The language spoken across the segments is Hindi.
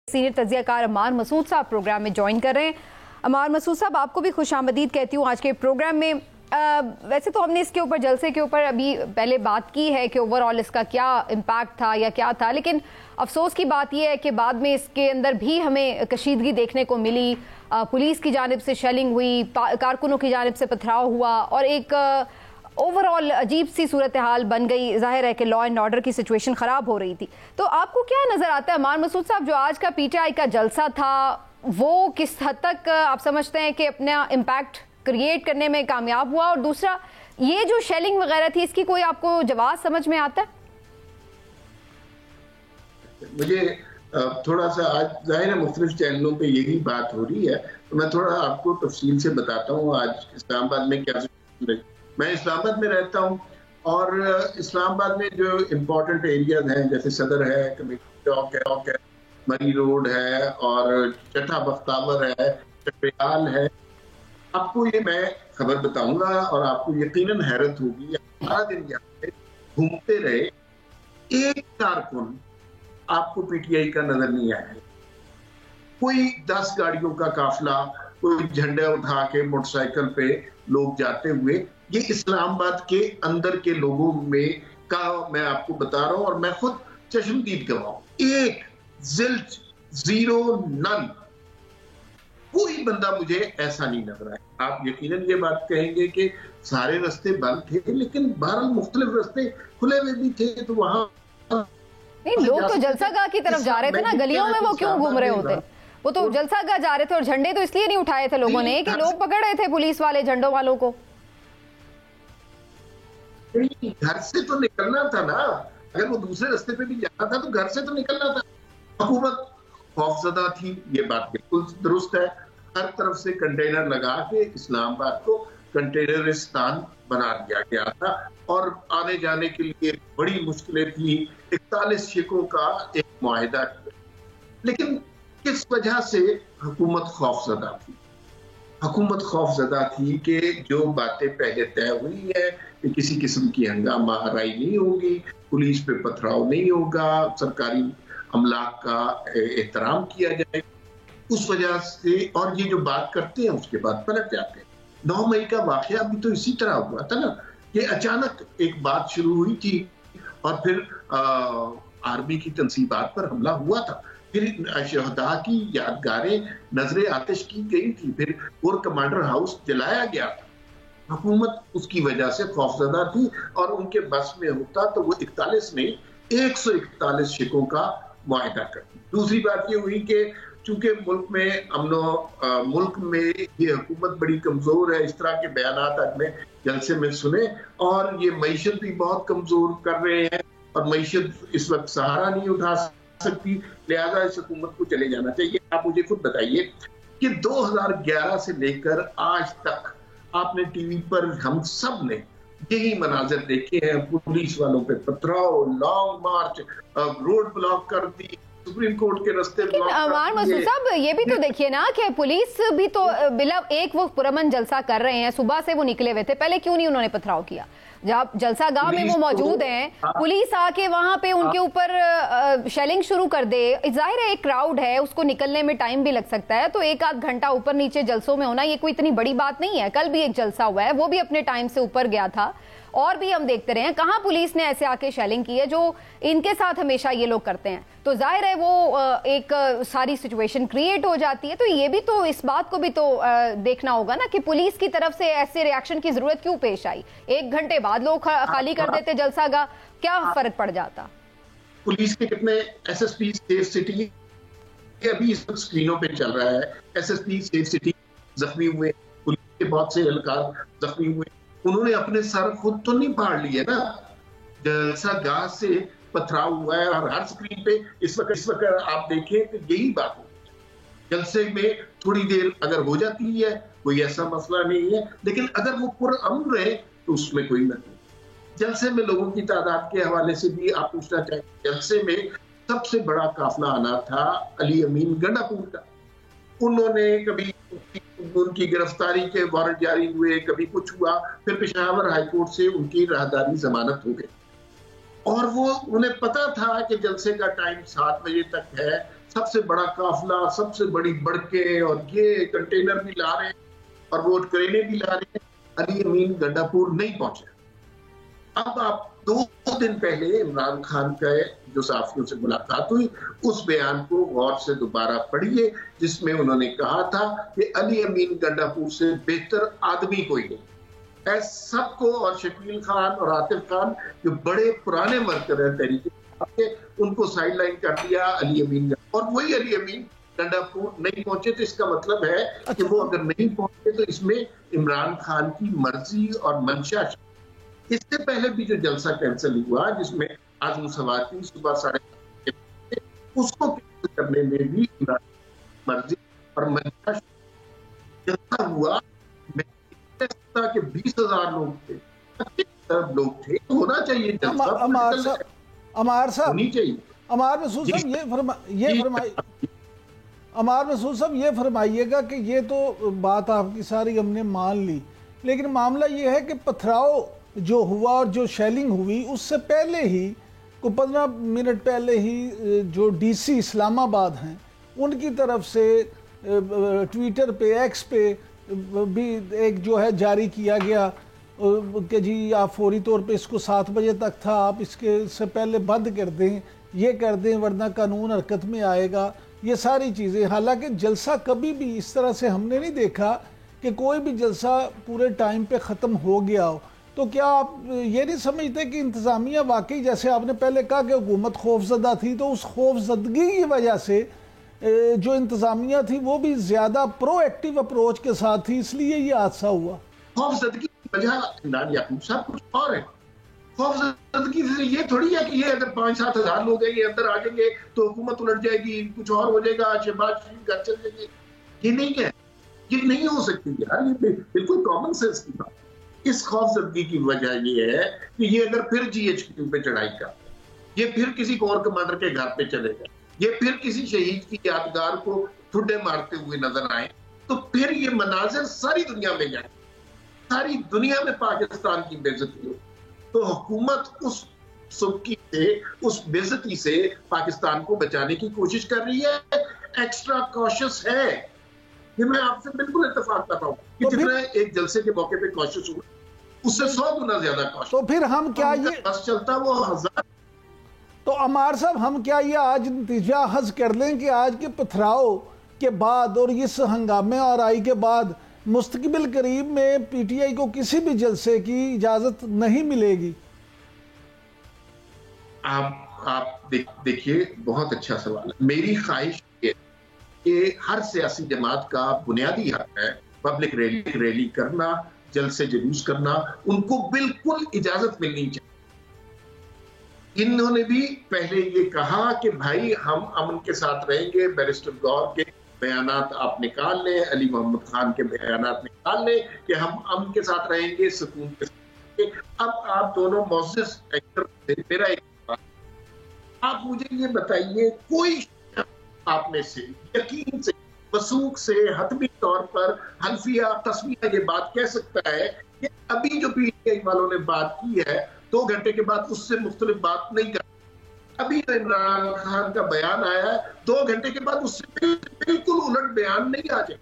सीनियर तज्जियाकार अमार मसूद साहब प्रोग्राम में ज्वाइन कर रहे हैं। अमार मसूद साहब, आपको भी खुशामदीद कहती हूँ आज के प्रोग्राम में। वैसे तो हमने इसके ऊपर जलसे के ऊपर अभी पहले बात की है कि ओवरऑल इसका क्या इम्पैक्ट था या क्या था, लेकिन अफसोस की बात यह है कि बाद में इसके अंदर भी हमें कशीदगी देखने को मिली। पुलिस की जानिब से शेलिंग हुई, कारकुनों की जानिब से पथराव हुआ और एक ओवरऑल अजीब सी सूरत हाल बन गई। जाहिर है कि लॉ एंड ऑर्डर की सिचुएशन ख़राब हो रही थी। तो आपको क्या नज़र आता है अमार मसूद साहब, जो आज का पीटीआई का जलसा था वो किस हद तक आप समझते हैं कि अपना इम्पैक्ट क्रिएट करने में कामयाब हुआ? और दूसरा, ये जो शेलिंग वगैरह थी, इसकी कोई आपको जवाब समझ में आता है? मुझे थोड़ा सा आज जाहिर है मुख्तलिफ चैनलों पे यही बात हो रही है, तो मैं थोड़ा आपको तफसील से बताता हूँ आज इस्लामाबाद में क्या सिचुएशन है। मैं इस्लामाबाद में रहता हूँ और इस्लामाबाद में जो इम्पोर्टेंट एरियाज हैं जैसे सदर है, कमेटी चौक है, मरी रोड है और चट्टा बख्तावर है, चट्रियाल है। आपको ये मैं खबर बताऊंगा और आपको यकीनन हैरत होगी। सारा दिन यहाँ पे घूमते रहे, एक कारकुन आपको पीटीआई का नजर नहीं आया। कोई 10 गाड़ियों का काफिला, कोई झंडा उठा के मोटरसाइकिल पे लोग जाते हुए, ये इस्लामाबाद के अंदर के लोगों में का मैं आपको बता रहा हूं और मैं खुद चश्मदीद गवाह हूं। एक जिल्च, जीरो, नन, कोई बंदा मुझे ऐसा नहीं लग रहा है। आप यकीनन ये बात कहेंगे कि सारे रास्ते बंद थे, लेकिन बहरहाल मुख्तलिफ रास्ते खुले हुए भी थे। तो वहां नहीं, लोग तो जलसागाह की तरफ जा रहे थे ना, गलियों में वो क्यों घूम रहे होते? वो तो जलसागाह जा रहे थे और झंडे तो इसलिए नहीं उठाए थे लोगों ने कि लोग पकड़ रहे थे पुलिस वाले झंडों वालों को। घर से तो निकलना था ना, अगर वो दूसरे रास्ते पे भी जाना था तो घर से तो निकलना था। हुकूमत खौफजदा थी, ये बात बिल्कुल दुरुस्त है। हर तरफ से कंटेनर लगा के इस्लामाबाद को कंटेनरिस्तान बना दिया गया था और आने जाने के लिए बड़ी मुश्किलें थी। 41 शिकों का एक मुआहिदा किया, लेकिन किस वजह से हुकूमत खौफजदा थी? हुकूमत खौफजदा थी कि जो बातें पहले तय हुई है कि किसी किस्म की हंगामा हराई नहीं होगी, पुलिस पे पथराव नहीं होगा, सरकारी अमलाक का एहतराम किया जाए, उस वजह से, और ये जो बात करते हैं उसके बाद पलट जाते हैं। 9 मई का वाकया भी तो इसी तरह हुआ था ना, कि अचानक एक बात शुरू हुई थी और फिर आर्मी की तंसीबात पर हमला हुआ था, फिर शहदा की यादगारें नजरे आतिश की गई थी, फिर कोर कमांडर हाउस जलाया गया था। हुकूमत उसकी वजह से खौफजदा थी और उनके बस में होता तो वो 41 नहीं 141 शिकों का मुआहिदा करती। दूसरी बात ये हुई कि चूंकि मुल्क में ये हुकूमत बड़ी कमजोर है, इस तरह के बयान आज में जलसे में सुने, और ये मईशत भी बहुत कमजोर कर रहे हैं और मईशत इस वक्त सहारा नहीं उठा सकती, लिहाजा इस हुकूमत को चले जाना चाहिए। आप मुझे खुद बताइए कि 2011 से लेकर आज तक आपने टीवी पर हम सब ने यही मनाजर देखे हैं। पुलिस वालों पे पथराव, लॉन्ग मार्च, रोड ब्लॉक कर दी, सुप्रीम कोर्ट के रास्ते ब्लॉक कर दिए। साहब, ये भी तो देखिए ना कि पुलिस भी तो बिला एक वो पुरअमन जलसा कर रहे हैं, सुबह से वो निकले हुए थे, पहले क्यों नहीं उन्होंने पथराव किया? जब जलसागाह में वो मौजूद हैं, पुलिस आके वहां पे उनके ऊपर शेलिंग शुरू कर दे। जाहिर है एक क्राउड है, उसको निकलने में टाइम भी लग सकता है, तो एक आध घंटा ऊपर नीचे जलसों में होना ये कोई इतनी बड़ी बात नहीं है। कल भी एक जलसा हुआ है, वो भी अपने टाइम से ऊपर गया था, और भी हम देखते रहे हैं कहां पुलिस ने ऐसे आके शेलिंग की है, जो इनके साथ हमेशा ये लोग करते हैं। तो जाहिर है वो एक सारी सिचुएशन क्रिएट हो जाती है। तो ये भी तो, इस बात को भी तो देखना होगा ना कि पुलिस की तरफ से ऐसे रिएक्शन की जरूरत क्यों पेश आई? 1 घंटे बाद लोग खाली कर देते जलसागाह, क्या फर्क पड़ जाता? पुलिस के कितने एसएसपी सेफ सिटी अभी इस वक्त स्क्रीनों पे चल रहा है। एसएसपी सेफ सिटी जख्मी हुए, पुलिस के बहुत से एहलकार जख्मी हुए, उन्होंने अपने सर खुद तो नहीं फाड़ लिए ना, जलसागाह से पथराव हुआ है। और हर स्क्रीन पे इस वक्त आप देखें तो यही बात हो, जलसे में थोड़ी देर अगर हो जाती है कोई ऐसा मसला नहीं है, लेकिन अगर वो पुरअमन रहे तो उसमें कोई मतलब नहीं। जलसे में लोगों की तादाद के हवाले से भी आप पूछना चाहिए। जलसे में सबसे बड़ा काफिला आना था अली अमीन गंडापुर का। उन्होंने कभी उनकी गिरफ्तारी के वारंट जारी हुए, कभी कुछ हुआ, फिर पेशावर हाईकोर्ट से उनकी राहदारी जमानत हो गई। और वो उन्हें पता था कि जलसे का टाइम 7 बजे तक है, सबसे बड़ा काफिला, सबसे बड़ी बड़के और ये कंटेनर भी ला रहे हैं और वो क्रेनें भी ला रहे हैं, अली अमीन गंडापुर नहीं पहुंचे। अब आप 2 दिन पहले इमरान खान का जो साथियों से मुलाकात हुई, उस बयान को गौर से दोबारा पढ़िए, जिसमें उन्होंने कहा था कि अली अमीन गंडापुर से बेहतर आदमी कोई नहीं। सबको और शकील खान और आतिफ खान जो बड़े पुराने वर्कर हैं तहरीक, उनको साइडलाइन कर दिया अली अमीन, और वही अली अमीन गंडापुर नहीं पहुंचे। तो इसका मतलब है कि वो अगर नहीं पहुंचे तो इसमें इमरान खान की मर्जी और मंशा। इससे पहले भी जो जलसा कैंसिल हुआ, जिसमें आजम सवार की सुबह 7:30, उसको कैंसिल करने में भी इमरान मर्जी और मंशा। जलसा हुआ कि 20,000 लोग थे, 25 लोग थे, तो होना चाहिए जलसा। अमार साहब होनी चाहिए। अमार मसूद साहब ये फरमाइएगा कि ये तो बात आपकी सारी हमने मान ली, लेकिन मामला ये है कि पथराव जो हुआ और जो शेलिंग हुई उससे पहले ही, को 15 मिनट पहले ही जो डीसी इस्लामाबाद हैं उनकी तरफ से ट्विटर पे, एक्स पे भी एक जो है जारी किया गया कि जी आप फौरी तौर पे इसको 7 बजे तक था, आप इससे पहले बंद कर दें, ये कर दें वरना कानून हरकत में आएगा, ये सारी चीज़ें। हालांकि जलसा कभी भी इस तरह से हमने नहीं देखा कि कोई भी जलसा पूरे टाइम पे ख़त्म हो गया हो। तो क्या आप ये नहीं समझते कि इंतज़ामिया वाकई, जैसे आपने पहले कहा कि हुकूमत खौफजदा थी, तो उस खौफजदगी की वजह से जो इंतज़ामिया थी वो भी ज़्यादा प्रोएक्टिव अप्रोच के साथ थी, इसलिए ये हादसा हुआ? खौफजदगी की वजह इमरान याकूब साहब कुछ और है। खौफजदगी से ये थोड़ी है कि ये अगर 5-7 हज़ार लोग हैं, ये अंदर आ जाएंगे तो हुकूमत उलट जाएगी, कुछ और हो जाएगा, शहबाज शरीफ घर चल जाएंगे। ये नहीं है, ये नहीं हो सकती यार, ये बिल्कुल कॉमन सेंस की बात। इस खौफजदगी की वजह ये है कि ये अगर फिर GHQ पे चढ़ाई कर, ये फिर किसी कोर कमांडर के घर पे चलेगा, ये फिर किसी शहीद की यादगार को ठुड्डे मारते हुए नजर आए, तो फिर ये मनाजिर सारी दुनिया में जाए, सारी दुनिया में पाकिस्तान की बेइज्जती हो। तो हुकूमत उस सुबकी से, उस बेइज्जती से पाकिस्तान को बचाने की कोशिश कर रही है, एक्स्ट्रा कॉशियस है। ये मैं आपसे बिल्कुल इत्तेफाक कर रहा हूँ कि जितना एक जलसे के मौके पे कॉशियस हुआ, उससे 100 गुना ज्यादा कॉशियस। तो फिर हम क्या ये बस चलता वो 1000। तो अमार साहब हम क्या ये आज नतीजा हज कर लें कि आज के पथराव के बाद और इस हंगामे और आई के बाद मुस्तकबिल करीब में PTI को किसी भी जलसे की इजाजत नहीं मिलेगी? आप देखिए, बहुत अच्छा सवाल है। मेरी ख्वाहिश ये कि हर सियासी जमात का बुनियादी हक है पब्लिक रैली करना, जलसे जुलूस करना, उनको बिल्कुल इजाजत मिलनी चाहिए। इन्होंने भी पहले ये कहा कि भाई हम अमन के साथ रहेंगे, बैरिस्टर गौर के बयानात आप निकाल लें, अली मोहम्मद खान के बयानात निकाल लें कि हम अमन के साथ रहेंगे, सुकून के साथ। अब आप दोनों मोअज़्ज़िज़ एक्टर से मेरा एक बात, आप मुझे ये बताइए, कोई आप में से यकीन से, वसूख से, हतमी तौर पर, हल्फिया तस्मिया ये बात कह सकता है कि अभी जो PTI वालों ने बात की है 2 घंटे के बाद उससे मुख्तलिफ बात नहीं कर, अभी जो इमरान खान का बयान आया है 2 घंटे के बाद उससे बिल्कुल उलट बयान नहीं आ जाए,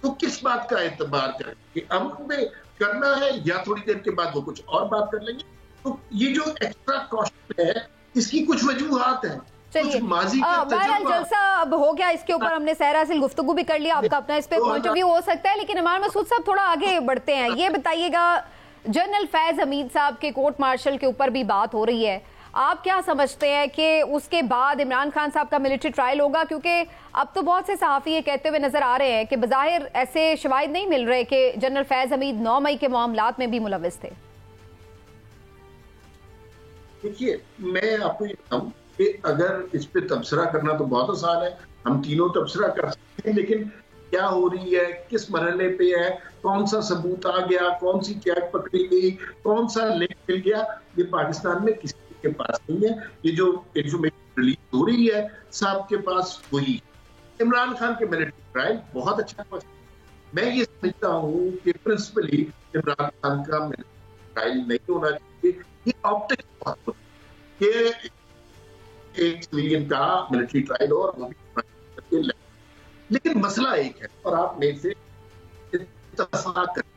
तो किस बात का एतबार करें कि अमन में करना है या थोड़ी देर के बाद वो कुछ और बात कर लेंगे? तो ये जो एक्स्ट्रा कॉस्ट है, इसकी कुछ वजूहात हैं। चलिए, बहरहाल जलसा अब हो गया, इसके ऊपर हमने सहरा से गुफ्तगू भी कर लिया, आपका अपना इस पे पॉइंट ऑफ व्यू हो सकता है, लेकिन अमार मसूद साहब थोड़ा आगे बढ़ते हैं। ये बताइएगा, जनरल फैज हमीद साहब के कोर्ट मार्शल के ऊपर भी बात हो रही है, आप क्या समझते हैं कि उसके बाद इमरान खान साहब का मिलिट्री ट्रायल होगा? क्योंकि अब तो बहुत से सहाफ़ी ये कहते हुए नजर आ रहे हैं कि बज़ाहिर ऐसे शवाहिद नहीं मिल रहे कि जनरल फैज हमीद 9 मई के मामलात में भी मुलव्विस थे। देखिए, मैं आपको ये बताऊं कि अगर इस पे तबसरा करना तो बहुत आसान है, हम तीनों तबसरा कर सकते हैं, लेकिन क्या हो रही है, किस मरहले पे है, कौन सा सबूत आ गया, कौन सी कैद पकड़ी गई, कौन सा लिंक मिल गया, ये पाकिस्तान में किसी के पास नहीं है। ये जो इंफॉर्मेशन रिलीज हो रही है साहब के पास वही। इमरान खान के मिलिट्री ट्रायल बहुत अच्छा क्वेश्चन। मैं ये समझता हूँ कि प्रिंसिपली इमरान खान का मिलिट्री ट्रायल नहीं होना चाहिए। ये ऑप्टिक्स बहुत एक सिविलियन का मिलिट्री ट्रायल हो और वो भी, लेकिन मसला एक है और आप मेरे से इत्तफाक करें,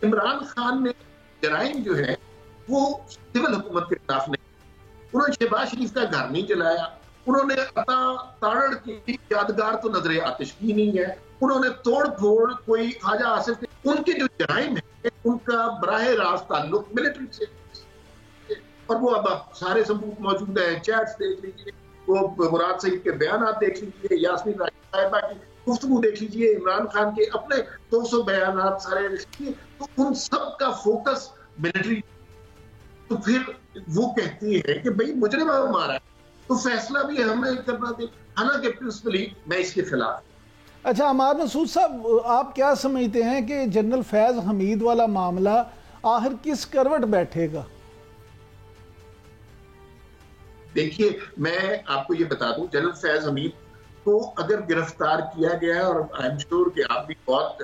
इमरान खान ने जराइम जो है वो सिविल हुकूमत के खिलाफ नहीं, उन्होंने शहबाज शरीफ का घर नहीं जलाया, उन्होंने अता ताड़ड़ की यादगार तो नजर आतिश की नहीं है, उन्होंने तोड़ फोड़ कोई ख्वाजा आसिफ के, उनके जो जराइम है उनका बराह रास्त ताल्लुक मिलिट्री से, और वो अब सारे सबूत मौजूद हैं, चैट्स देख लीजिए, वो मुराद सईद के बयानात देख लीजिए, यास्मीन राशिद साहिबा की गुफ्तगू देख लीजिए, इमरान खान के अपने 200 बयानात सारे देख लीजिए, तो उन सब का फोकस मिलिट्री। तो फिर वो कहती है कि भाई मुजरिम मारा है तो फैसला भी हमें करना दे, हालांकि प्रिंसिपली मैं इसके खिलाफ। अच्छा अमार मसूद साहब, आप क्या समझते हैं कि जनरल फैज हमीद वाला मामला आखिर किस करवट बैठेगा? देखिए, मैं आपको ये बता दूं, जनरल फैज हमीद को अगर गिरफ्तार किया गया है, और आई एम श्योर कि आप भी बहुत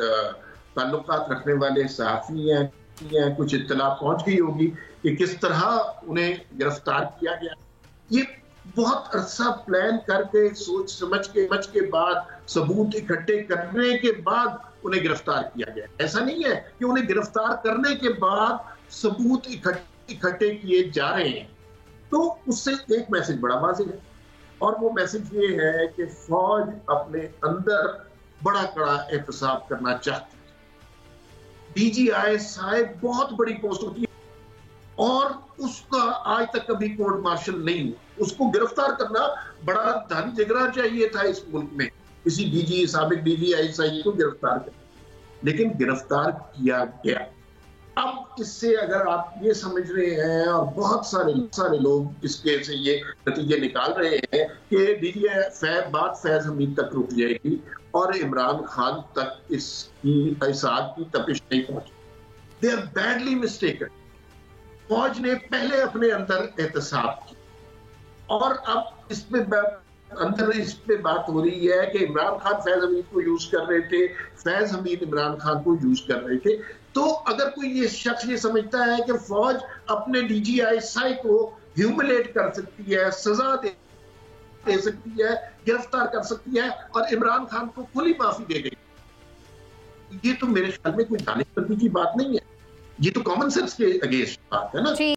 ताल्लुकात रखने वाले सहाफी हैं, कुछ इत्तला पहुंच गई होगी कि किस तरह उन्हें गिरफ्तार किया गया। ये बहुत अरसा प्लान करके, सोच समझ के बाद, सबूत इकट्ठे करने के बाद उन्हें गिरफ्तार किया गया। ऐसा नहीं है कि उन्हें गिरफ्तार करने के बाद सबूत इकट्ठे किए जा रहे हैं। तो उससे एक मैसेज बड़ा वाज़ेह है, और वो मैसेज ये है कि फौज अपने अंदर बड़ा कड़ा एहतसाब करना चाहती है। DGI साहिब बहुत बड़ी पोस्ट होती है और उसका आज तक कभी कोर्ट मार्शल नहीं हुआ, उसको गिरफ्तार करना बड़ा धन जिगरा चाहिए था इस मुल्क में, किसी साबिक DGI को गिरफ्तार करना, लेकिन गिरफ्तार किया गया। अब इससे अगर आप ये समझ रहे हैं, और बहुत सारे लोग इसके से ये नतीजे निकाल रहे हैं कि DGI बात फैज हमीद तक रुक जाएगी और इमरान खान तक इस आग की तपिश नहीं पहुंची, दे आर बैडली मिस्टेकन। फौज ने पहले अपने अंदर एहतसाब की, और अब इस पे बात हो रही है कि इमरान खान फैज हमीद को यूज कर रहे थे, फैज हमीद इमरान खान को यूज कर रहे थे। तो अगर कोई ये शख्स ये समझता है कि फौज अपने DGI को ह्यूमिलेट कर सकती है, सजा दे सकती है, गिरफ्तार कर सकती है और इमरान खान को खुली माफी दे गई, ये तो मेरे ख्याल में कोई दानिशमंदी की बात नहीं है, ये तो कॉमन सेंस के अगेंस्ट बात है ना।